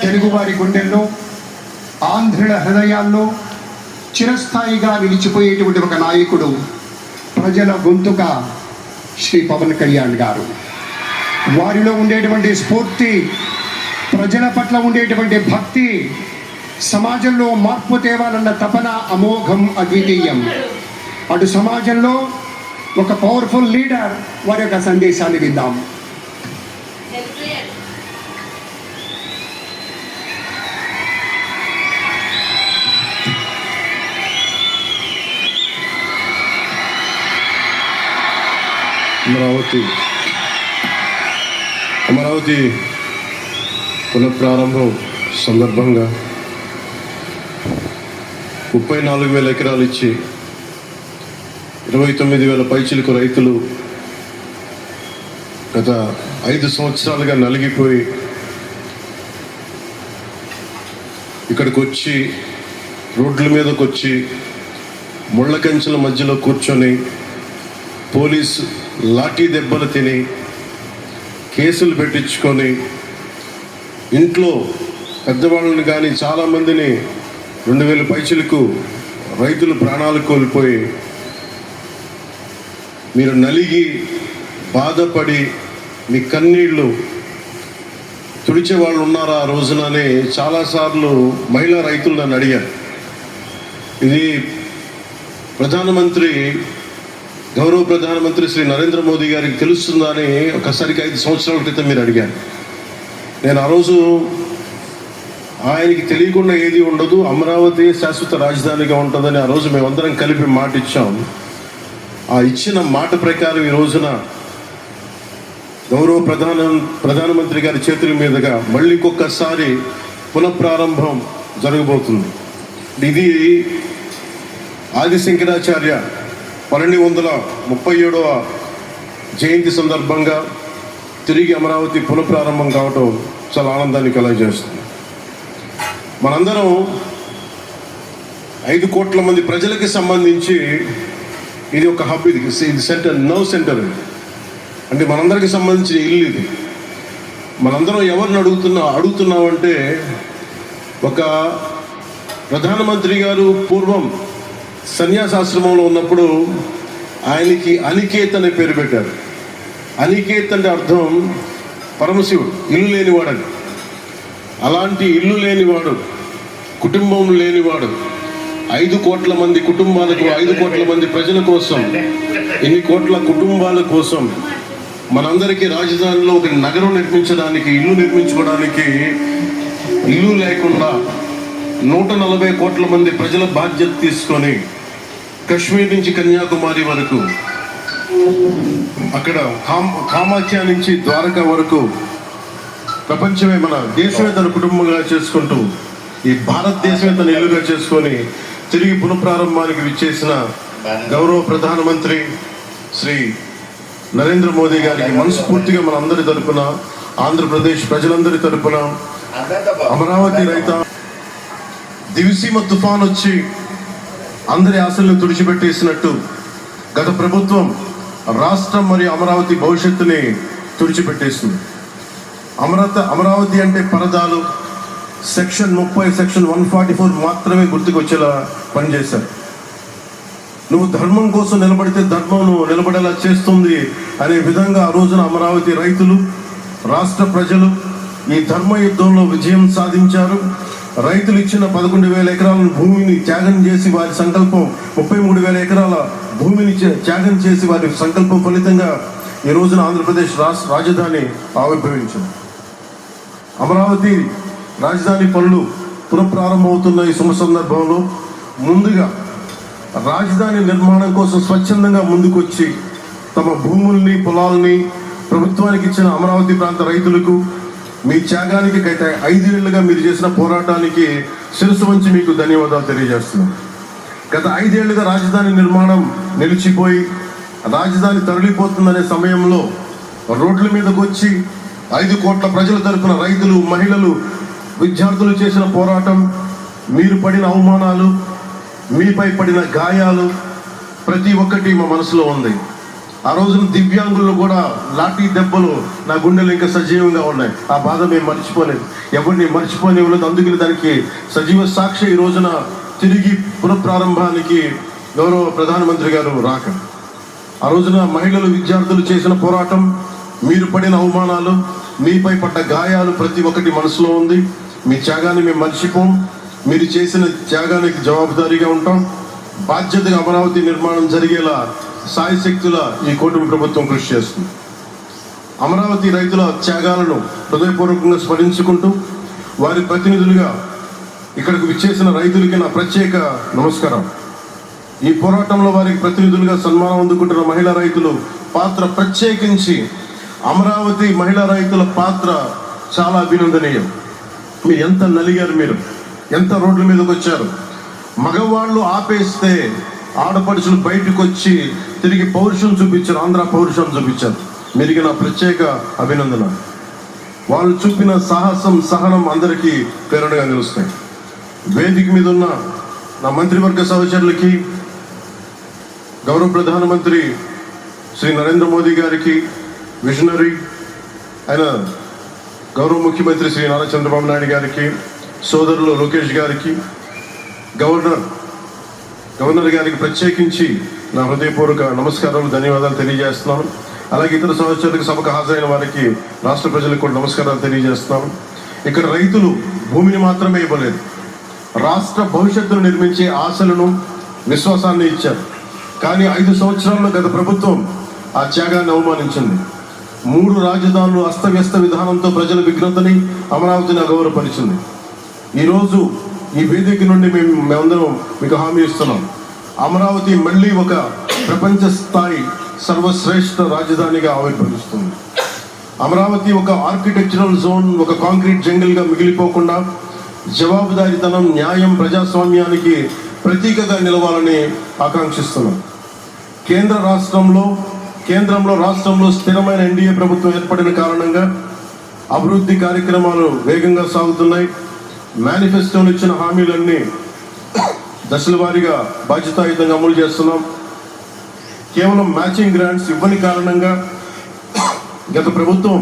తెలుగువారి గుండెల్లో, ఆంధ్రుల హృదయాల్లో చిరస్థాయిగా నిలిచిపోయేటువంటి ఒక నాయకుడు, ప్రజల గొంతుక శ్రీ పవన్ కళ్యాణ్ గారు. వారిలో ఉండేటువంటి స్ఫూర్తి, ప్రజల పట్ల ఉండేటువంటి భక్తి, సమాజంలో మార్పు తేవాలన్న తపన అమోఘం, అద్వితీయం. అటు సమాజంలో ఒక పవర్ఫుల్ లీడర్ వారి యొక్క సందేశాన్ని విందాం. అమరావతి పునఃప్రారంభం సందర్భంగా 34,000 ఎకరాలు ఇచ్చి 29,000 పైచిలకు రైతులు గత 5 సంవత్సరాలుగా నలిగిపోయి ఇక్కడికి వచ్చి రోడ్ల మీదకి వచ్చి ముళ్ళ కంచెల మధ్యలో కూర్చొని పోలీసు లాఠీ దెబ్బలు తిని కేసులు పెట్టించుకొని ఇంట్లో పెద్దవాళ్ళని కానీ చాలామందిని 2,000 పైచిలకు రైతులు ప్రాణాలు కోల్పోయి మీరు నలిగి బాధపడి మీ కన్నీళ్ళు తుడిచే వాళ్ళు ఉన్నారా ఆ రోజునని చాలాసార్లు మహిళా రైతులు నన్ను అడిగారు. ఇది గౌరవ ప్రధానమంత్రి శ్రీ నరేంద్ర మోదీ గారికి తెలుస్తుందా అని ఒకసారికి 5 సంవత్సరాల క్రితం మీరు అడిగారు. నేను ఆ రోజు ఆయనకి తెలియకుండా ఏది ఉండదు, అమరావతి శాశ్వత రాజధానిగా ఉంటుందని ఆ రోజు మేమందరం కలిపి మాట ఇచ్చాం. ఆ ఇచ్చిన మాట ప్రకారం ఈ రోజున గౌరవ ప్రధానమంత్రి గారి చేతుల మీదుగా మళ్ళీ ఇంకొకసారి పునఃప్రారంభం జరగబోతుంది. ఇది ఆది శంకరాచార్య 1237వ జయంతి సందర్భంగా తిరిగి అమరావతి పునఃప్రారంభం కావటం చాలా ఆనందాన్ని కలగజేస్తుంది. మనందరం 5 కోట్ల మంది ప్రజలకి సంబంధించి ఇది ఒక హబ్, ఇది సెంటర్, నర్వ్ సెంటర్. అంటే మనందరికి సంబంధించిన ఇల్లు ఇది. మనందరం ఎవరిని అడుగుతున్నామంటే ఒక ప్రధానమంత్రి గారు పూర్వం సన్యాసాశ్రమంలో ఉన్నప్పుడు ఆయనకి అనికేత్ అనే పేరు పెట్టారు. అనికేత్ అంటే అర్థం పరమశివుడు, ఇల్లు లేనివాడని. అలాంటి ఇల్లు లేనివాడు, కుటుంబం లేనివాడు 5 కోట్ల మంది కుటుంబాలకు, 5 కోట్ల మంది ప్రజల కోసం, ఎన్ని కోట్ల కుటుంబాల కోసం మనందరికీ రాజధానిలో ఒక నగరం నిర్మించడానికి, ఇల్లు నిర్మించుకోవడానికి ఇల్లు లేకుండా 140 కోట్ల మంది ప్రజల బాధ్యత తీసుకొని కశ్మీర్ నుంచి కన్యాకుమారి వరకు, అక్కడ కామాఖ్య నుంచి ద్వారకా వరకు ప్రపంచమే, మన దేశమే తన కుటుంబంగా చేసుకుంటూ ఈ భారతదేశమే తన ఇల్లుగా చేసుకొని తిరిగి పునఃప్రారంభానికి విచ్చేసిన గౌరవ ప్రధానమంత్రి శ్రీ నరేంద్ర మోదీ గారికి మనస్ఫూర్తిగా మన అందరి తరపున, ఆంధ్రప్రదేశ్ ప్రజలందరి తరపున, అమరావతి రైత దివిసీమ తుఫాన్ వచ్చి అందరి ఆశలను తుడిచిపెట్టేసినట్టు గత ప్రభుత్వం రాష్ట్రం మరియు అమరావతి భవిష్యత్తుని తుడిచిపెట్టేస్తుంది. అమరావతి అంటే పరదాలు, సెక్షన్ 30, సెక్షన్ 144 మాత్రమే గుర్తుకొచ్చేలా పనిచేశారు. నువ్వు ధర్మం కోసం నిలబడితే ధర్మం నువ్వు నిలబడేలా చేస్తుంది అనే విధంగా ఆ రోజున అమరావతి రైతులు, రాష్ట్ర ప్రజలు ఈ ధర్మ యుద్ధంలో విజయం సాధించారు. రైతులు ఇచ్చిన 11,000 ఎకరాల భూమిని త్యాగం చేసి వారి సంకల్పం, 33,000 ఎకరాల భూమిని త్యాగం చేసి వారి సంకల్పం ఫలితంగా ఈ రోజున ఆంధ్రప్రదేశ్ రాష్ట్ర రాజధాని ఆవిర్భవించింది. అమరావతి రాజధాని పనులు పునఃప్రారంభమవుతున్న ఈ శుభ సందర్భంలో ముందుగా రాజధాని నిర్మాణం కోసం స్వచ్ఛందంగా ముందుకొచ్చి తమ భూముల్ని, పొలాలని ప్రభుత్వానికి ఇచ్చిన అమరావతి ప్రాంత రైతులకు మీ త్యాగానికి గత 5 ఏళ్లుగా మీరు చేసిన పోరాటానికి శిరస్సు వంచి మీకు ధన్యవాదాలు తెలియజేస్తున్నాం. గత 5 ఏళ్లుగా రాజధాని నిర్మాణం నిలిచిపోయి రాజధాని తరలిపోతుందనే సమయంలో రోడ్ల మీదకి వచ్చి 5 కోట్ల ప్రజల తరపున రైతులు, మహిళలు, విద్యార్థులు చేసిన పోరాటం, మీరు పడిన అవమానాలు, మీపై పడిన గాయాలు ప్రతి ఒక్కటి మా మనసులో ఉంది. ఆ రోజున దివ్యాంగులు కూడా లాఠీ దెబ్బలు నా గుండెలు ఇంకా సజీవంగా ఉన్నాయి. ఆ బాధ మేము మర్చిపోలేదు, ఎవరిని మర్చిపోనివ్వలేదు. అందుకని దానికి సజీవ సాక్షి ఈ రోజున తిరిగి పునఃప్రారంభానికి గౌరవ ప్రధానమంత్రి గారు రాక, ఆ రోజున మహిళలు విద్యార్థులు చేసిన పోరాటం, మీరు పడిన అవమానాలు, మీపై పడ్డ గాయాలు ప్రతి ఒక్కటి మనసులో ఉంది. మీ త్యాగాన్ని మేము మర్చిపోం. మీరు చేసిన త్యాగానికి జవాబుదారీగా ఉంటాం. బాధ్యతగా అమరావతి నిర్మాణం జరిగేలా సాయశక్తుల ఈ కూటమి ప్రభుత్వం కృషి చేస్తుంది. అమరావతి రైతుల త్యాగాలను హృదయపూర్వకంగా స్మరించుకుంటూ వారి ప్రతినిధులుగా ఇక్కడికి విచ్చేసిన రైతులకి నా ప్రత్యేక నమస్కారం. ఈ పోరాటంలో వారికి ప్రతినిధులుగా సన్మానం అందుకుంటున్న మహిళా రైతులు పాత్ర, ప్రత్యేకించి అమరావతి మహిళా రైతుల పాత్ర చాలా అభినందనీయం. మీరు ఎంత నలిగారు, మీరు ఎంత రోడ్ల మీదకి వచ్చారు. మగవాళ్ళు ఆపేస్తే ఆడపడుచులు బయటకు వచ్చి తిరిగి పౌరుషం చూపించారు, ఆంధ్ర పౌరుషం చూపించారు. మీరికి నా ప్రత్యేక అభినందన. వాళ్ళు చూపిన సాహసం, సహనం అందరికీ ప్రేరణగా నిలుస్తాయి. వేదిక మీద ఉన్న నా మంత్రివర్గ సహచరులకి, గౌరవ ప్రధానమంత్రి శ్రీ నరేంద్ర మోదీ గారికి, విజనరీ అయిన గౌరవ ముఖ్యమంత్రి శ్రీ నారా చంద్రబాబు నాయుడు గారికి, సోదరులు లోకేష్ గారికి, గవర్నర్ గారికి ప్రత్యేకించి నా హృదయపూర్వక నమస్కారాలు, ధన్యవాదాలు తెలియజేస్తున్నాను. అలాగే ఇతర సహచరులకు, సభకు హాజరైన వారికి, రాష్ట్ర ప్రజలకు కూడా నమస్కారాలు తెలియజేస్తున్నాను. ఇక్కడ రైతులు భూమిని మాత్రమే ఇవ్వలేదు, రాష్ట్ర భవిష్యత్తును నిర్మించే ఆశలను, విశ్వాసాన్ని ఇచ్చారు. కానీ 5 సంవత్సరాల్లో గత ప్రభుత్వం ఆ త్యాగాన్ని అవమానించింది. 3 రాజధానులు అస్తవ్యస్త విధానంతో ప్రజల విఘ్నతని, అమరావతిని అగౌరవపరిచింది. ఈరోజు ఈ వేదిక నుండి మేమందరం మీకు హామీ ఇస్తున్నాం, అమరావతి మళ్ళీ ఒక ప్రపంచ స్థాయి సర్వశ్రేష్ఠ రాజధానిగా ఆవిర్భవిస్తుంది. అమరావతి ఒక ఆర్కిటెక్చరల్ జోన్, ఒక కాంక్రీట్ జంగిల్గా మిగిలిపోకుండా జవాబుదారీతనం, న్యాయం, ప్రజాస్వామ్యానికి ప్రతీకగా నిలవాలని ఆకాంక్షిస్తున్నాం. కేంద్రంలో రాష్ట్రంలో స్థిరమైన ఎన్డీఏ ప్రభుత్వం ఏర్పడిన కారణంగా అభివృద్ధి కార్యక్రమాలు వేగంగా సాగుతున్నాయి. మేనిఫెస్టోలు ఇచ్చిన హామీలన్నీ దశల వారీగా బాధ్యతాయుతంగా అమలు చేస్తున్నాం. కేవలం మ్యాచింగ్ గ్రాంట్స్ ఇవ్వని కారణంగా గత ప్రభుత్వం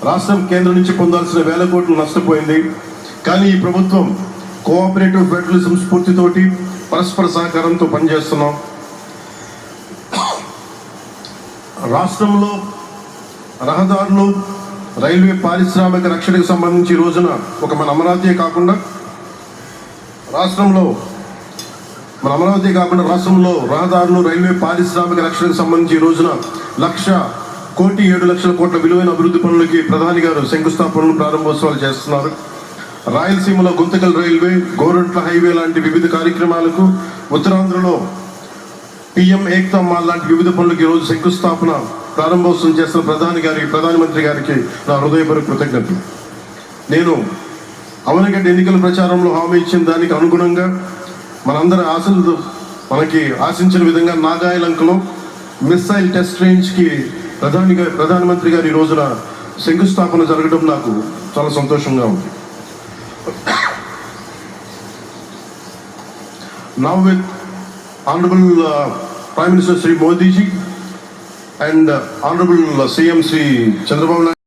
రాష్ట్రం కేంద్రం నుంచి పొందాల్సిన 1000 కోట్లు నష్టపోయింది. కానీ ఈ ప్రభుత్వం కోఆపరేటివ్ ఫెడరలిజం స్ఫూర్తితోటి, పరస్పర సహకారంతో పనిచేస్తున్నాం. రాష్ట్రంలో రహదారులు, రైల్వే, పారిశ్రామిక రక్షణకు సంబంధించి ఈ రోజున ఒక మన అమరావతి కాకుండా రాష్ట్రంలో రహదారులు, రైల్వే, పారిశ్రామిక రక్షణకు సంబంధించి ఈ రోజున 1,07,00,000 కోట్ల విలువైన అభివృద్ధి పనులకి ప్రధాని గారు శంకుస్థాపనలు, ప్రారంభోత్సవాలు చేస్తున్నారు. రాయలసీమలో గుంతకల్ రైల్వే, గోరంట్ల హైవే లాంటి వివిధ కార్యక్రమాలకు, ఉత్తరాంధ్రలో పిఎం ఏక్తా మాల్ లాంటి వివిధ పనులకు ఈరోజు శంకుస్థాపన, ప్రారంభోత్సవం చేస్తున్న ప్రధానమంత్రి గారికి నా హృదయపూర్వక కృతజ్ఞతలు. నేను అవనగడ్డ ఎన్నికల ప్రచారంలో హామీ ఇచ్చిన దానికి అనుగుణంగా మనందరి ఆశలు మనకి ఆశించిన విధంగా నాగాయలంకలో మిస్సైల్ టెస్ట్ రేంజ్కి ప్రధానమంత్రి గారు ఈ రోజున శంకుస్థాపన జరగడం నాకు చాలా సంతోషంగా ఉంది. Now with Honorable Prime Minister Sri Modi ji and Honorable CM Sri Chandrababu Naidu